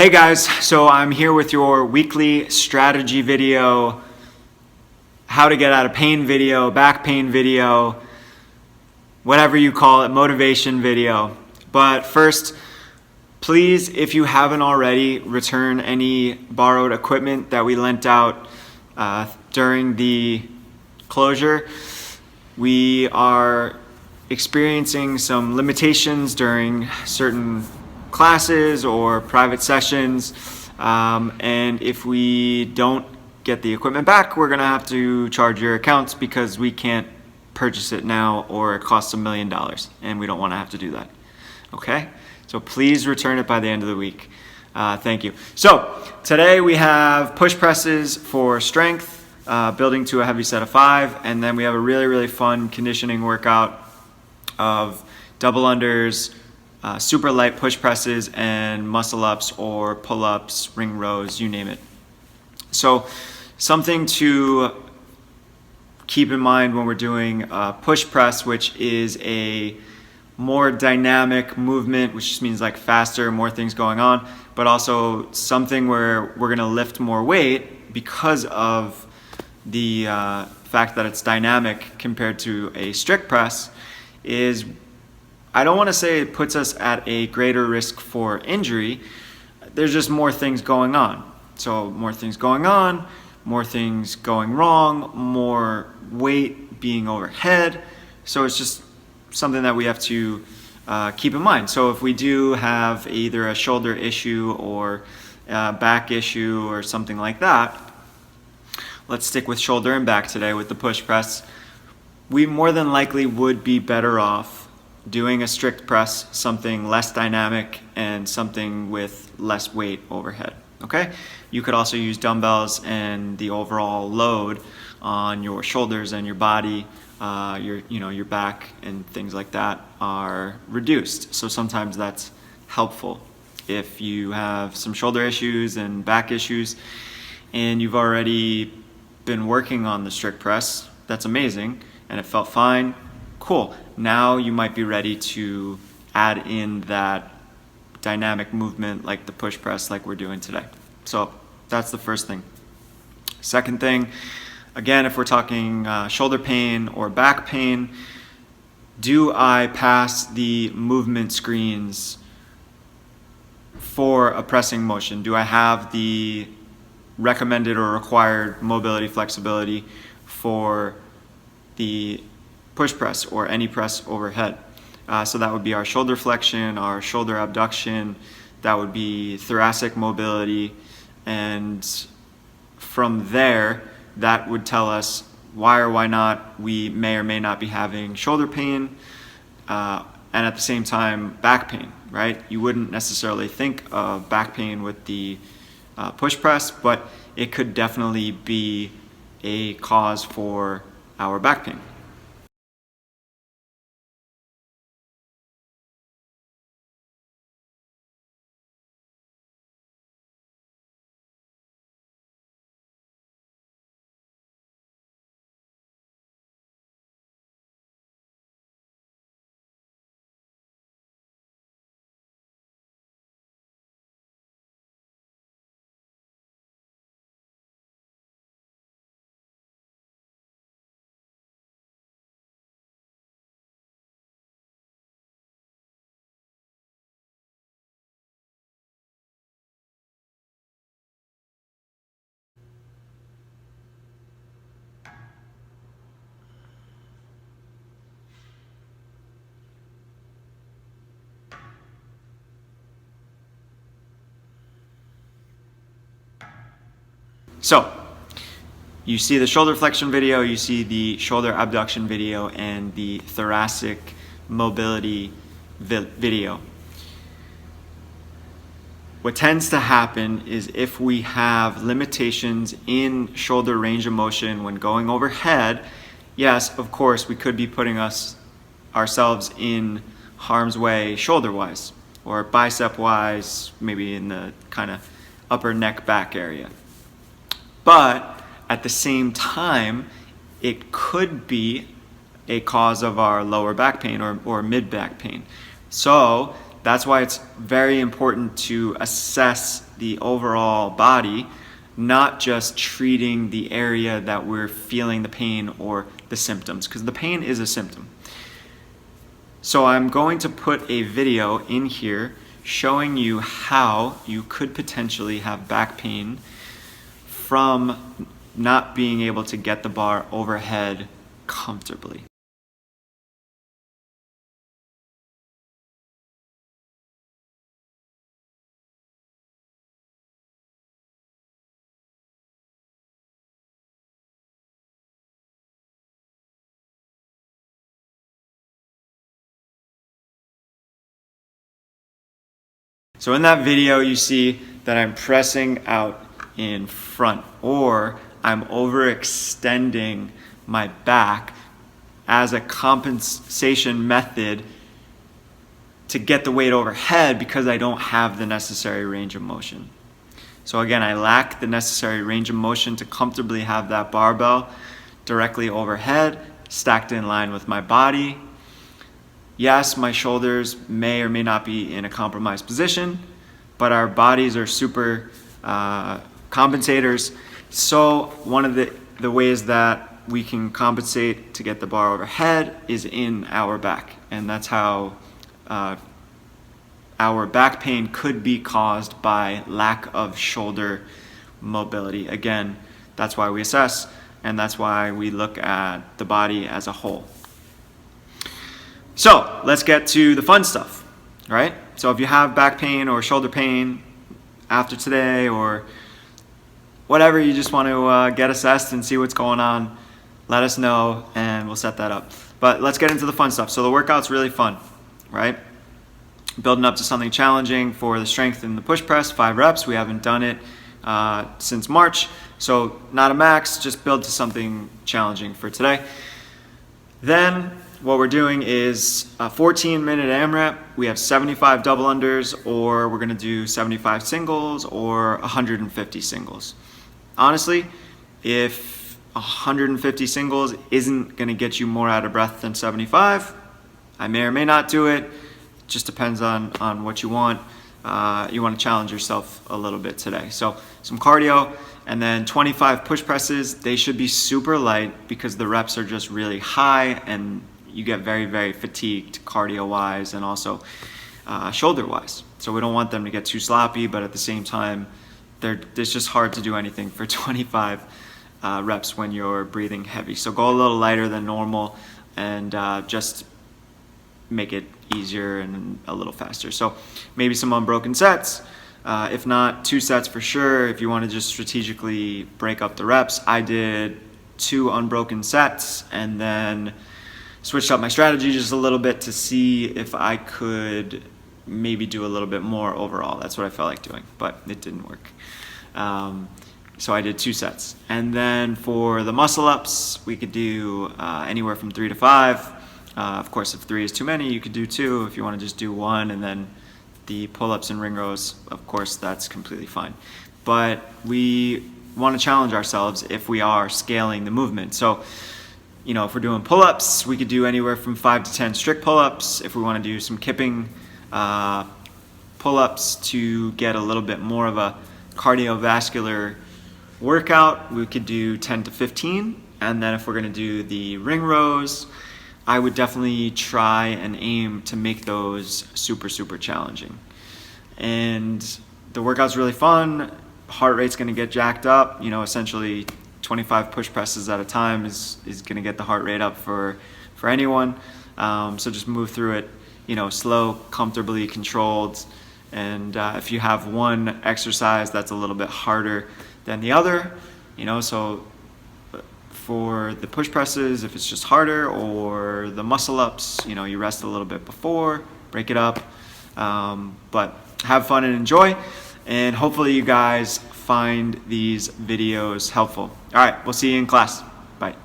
Hey guys, so I'm here with your weekly strategy video, how to get out of pain video, back pain video, whatever you call it, motivation video. But first, please, if you haven't already, return any borrowed equipment that we lent out during the closure. We are experiencing some limitations during certain classes or private sessions, and if we don't get the equipment back, we're gonna have to charge your accounts because we can't purchase it now or it costs $1 million and we don't want to have to do that. Okay, so please return it by the end of the week. Thank you. So today we have push presses for strength, building to a heavy set of 5, and then we have a really fun conditioning workout of double unders, super light push presses, and muscle ups or pull ups, ring rows, you name it. So something to keep in mind when we're doing push press, which is a more dynamic movement, which just means like faster, more things going on, but also something where we're gonna lift more weight because of the fact that it's dynamic compared to a strict press. Is, I don't want to say it puts us at a greater risk for injury. There's just more things going on. So more things going on, more things going wrong, more weight being overhead. So it's just something that we have to keep in mind. So if we do have either a shoulder issue or a back issue or something like that, let's stick with shoulder and back today with the push press. We more than likely would be better off doing a strict press, something less dynamic and something with less weight overhead. Okay? You could also use dumbbells, and the overall load on your shoulders and your body, your back and things like that are reduced. So sometimes that's helpful. If you have some shoulder issues and back issues and you've already been working on the strict press, that's amazing, and it felt fine, cool. Now you might be ready to add in that dynamic movement like the push press like we're doing today. So that's the first thing. Second thing, again, if we're talking shoulder pain or back pain, do I pass the movement screens for a pressing motion? Do I have the recommended or required mobility flexibility for the push press or any press overhead? So that would be our shoulder flexion, our shoulder abduction, that would be thoracic mobility, and from there, that would tell us why or why not we may or may not be having shoulder pain, and at the same time, back pain, right? You wouldn't necessarily think of back pain with the push press, but it could definitely be a cause for our back pain. So you see the shoulder flexion video, you see the shoulder abduction video, and the thoracic mobility video. What tends to happen is if we have limitations in shoulder range of motion when going overhead, yes, of course, we could be putting ourselves in harm's way shoulder-wise or bicep-wise, maybe in the kind of upper neck back area. But at the same time, it could be a cause of our lower back pain or mid back pain. So that's why it's very important to assess the overall body, not just treating the area that we're feeling the pain or the symptoms, because the pain is a symptom. So I'm going to put a video in here showing you how you could potentially have back pain from not being able to get the bar overhead comfortably. So in that video, you see that I'm pressing out in front, or I'm overextending my back as a compensation method to get the weight overhead because I don't have the necessary range of motion. So again, I lack the necessary range of motion to comfortably have that barbell directly overhead, stacked in line with my body. Yes, my shoulders may or may not be in a compromised position, but our bodies are super compensators. So one of the ways that we can compensate to get the bar overhead is in our back. And that's how our back pain could be caused by lack of shoulder mobility. Again, that's why we assess, and that's why we look at the body as a whole. So let's get to the fun stuff, right? So if you have back pain or shoulder pain after today or whatever, you just want to get assessed and see what's going on, let us know and we'll set that up. But let's get into the fun stuff. So the workout's really fun, right? Building up to something challenging for the strength in the push press, 5 reps. We haven't done it since March. So not a max, just build to something challenging for today. Then what we're doing is a 14-minute AMRAP. We have 75 double unders, or we're gonna do 75 singles or 150 singles. Honestly, if 150 singles isn't gonna get you more out of breath than 75, I may or may not do it. It just depends on what you want. You wanna challenge yourself a little bit today. So some cardio, and then 25 push presses. They should be super light because the reps are just really high and you get very, very fatigued cardio-wise and also shoulder-wise. So we don't want them to get too sloppy, but at the same time, it's just hard to do anything for 25 reps when you're breathing heavy. So go a little lighter than normal and just make it easier and a little faster. So maybe some unbroken sets. If not, 2 sets for sure. If you want to just strategically break up the reps, I did 2 unbroken sets and then switched up my strategy just a little bit to see if I could maybe do a little bit more overall. That's what I felt like doing, but it didn't work. So I did 2 sets. And then for the muscle ups, we could do anywhere from 3 to 5. Of course, if 3 is too many, you could do 2. If you want to just do 1, and then the pull-ups and ring rows, of course, that's completely fine. But we want to challenge ourselves if we are scaling the movement. So, you know, if we're doing pull-ups, we could do anywhere from 5 to 10 strict pull-ups. If we want to do some kipping pull-ups to get a little bit more of a cardiovascular workout, we could do 10 to 15. And then if we're going to do the ring rows, I would definitely try and aim to make those super, super challenging. And the workout's really fun. Heart rate's going to get jacked up. You know, essentially 25 push presses at a time is going to get the heart rate up for anyone. So just move through it, you know, slow, comfortably controlled. And if you have one exercise that's a little bit harder than the other, you know, so for the push presses, if it's just harder, or the muscle ups, you know, you rest a little bit before, break it up. But have fun and enjoy. And hopefully you guys find these videos helpful. All right, we'll see you in class. Bye.